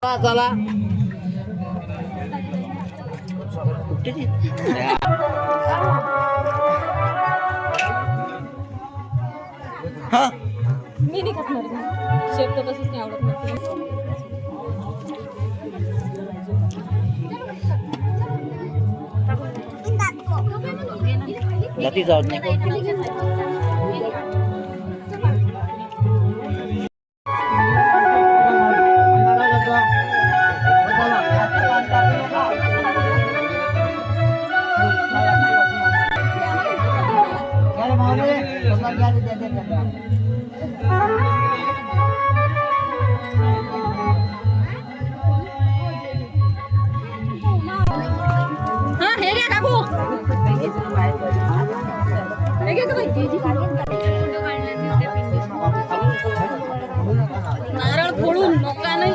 चला मी नाही खाणार शेप तर तसंच नाही आवडत मला. जाती जात नाही. हा हे घ्या काकू हे घ्या नारळ फोडून नका नाही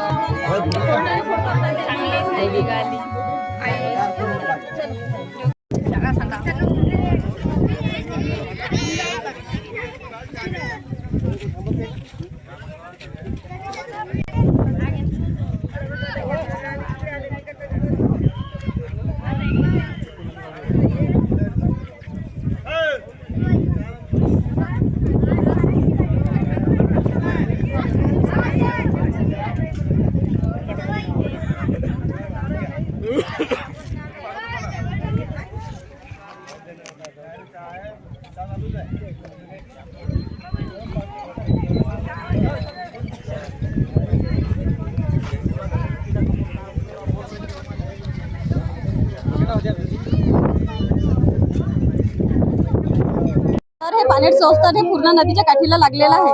तर हे पानेट संस्थान हे पूर्णा नदीच्या काठीला लागलेलं आहे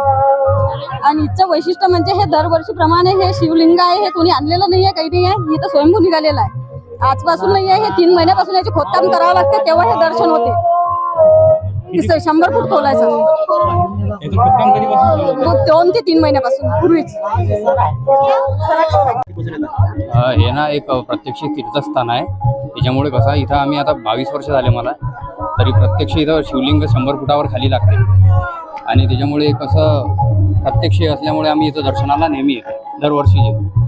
आणि इथचं वैशिष्ट्य म्हणजे हे दरवर्षीप्रमाणे हे शिवलिंग आहे हे कोणी आणलेलं नाही आहे, काही नाही आहे, इथं स्वयंभू निघालेलं आहे. आजपासून नाही आहे, हे 3 महिन्यापासून याचे खोदकाम करावं लागते तेव्हा हे दर्शन होते. 100 फूट खोलायचं 2 ते 3 महिन्यापासून पूर्वीच. हे ना एक प्रत्यक्ष तीर्थस्थान आहे. त्याच्यामुळे कसं इथं आम्ही आता 22 वर्ष झाले मला, तरी प्रत्यक्ष इथं शिवलिंग 100 फुटावर खाली लागते आणि त्याच्यामुळे कसं प्रत्यक्ष असल्यामुळे आम्ही इथं दर्शनाला नेहमी येतो, दरवर्षी येतो.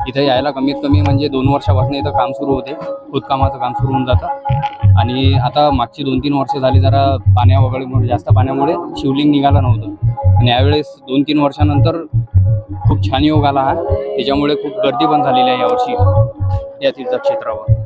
इथं यायला कमीत कमी म्हणजे 2 वर्षापासून इथं काम सुरू होते, खोदकामाचं काम सुरू होऊन जातं आणि आता मागची 2-3 वर्ष झाली जरा पाण्यामुळे जास्त पाण्यामुळे शिवलिंग निघालं नव्हतं आणि यावेळेस 2-3 वर्षानंतर खूप छान योग आला हा. त्याच्यामुळे खूप गर्दी पण झालेली आहे यावर्षी या तीर्थक्षेत्रावर.